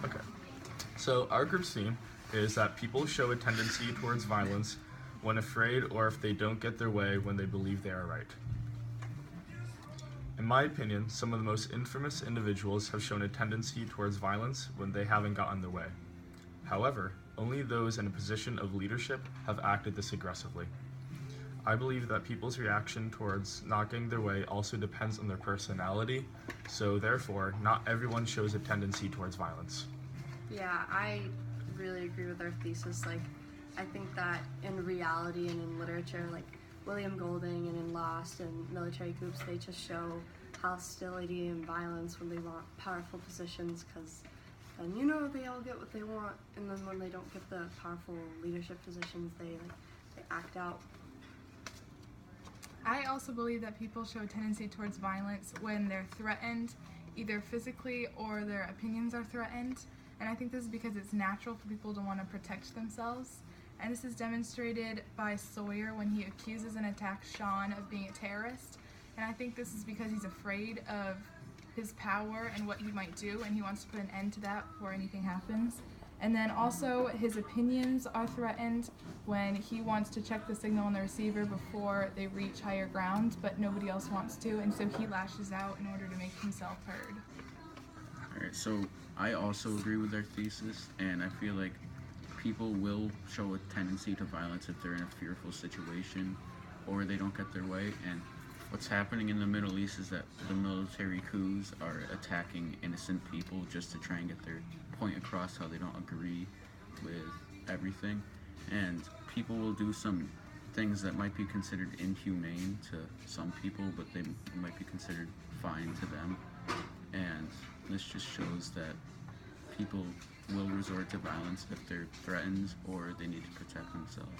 Okay. So our group's theme is that people show a tendency towards violence when afraid or if they don't get their way when they believe they are right. In my opinion, some of the most infamous individuals have shown a tendency towards violence when they haven't gotten their way. However, only those in a position of leadership have acted this aggressively. I believe that people's reaction towards not getting their way also depends on their personality, so therefore, not everyone shows a tendency towards violence. Yeah, I really agree with our thesis. Like, I think that in reality and in literature, like William Golding and in Lost and military groups, they just show hostility and violence when they want powerful positions, because then they all get what they want, and then when they don't get the powerful leadership positions, they act out. I also believe that people show a tendency towards violence when they're threatened, either physically or their opinions are threatened. And I think this is because it's natural for people to want to protect themselves. And this is demonstrated by Sawyer when he accuses and attacks Sean of being a terrorist. And I think this is because he's afraid of his power and what he might do, and he wants to put an end to that before anything happens. And then also his opinions are threatened when he wants to check the signal on the receiver before they reach higher ground, but nobody else wants to, and so he lashes out in order to make himself heard. Alright, so I also agree with their thesis, and I feel like people will show a tendency to violence if they're in a fearful situation or they don't get their way. And what's happening in the Middle East is that the military coups are attacking innocent people just to try and get their point across how they don't agree with everything. And people will do some things that might be considered inhumane to some people, but they might be considered fine to them. And this just shows that people will resort to violence if they're threatened or they need to protect themselves.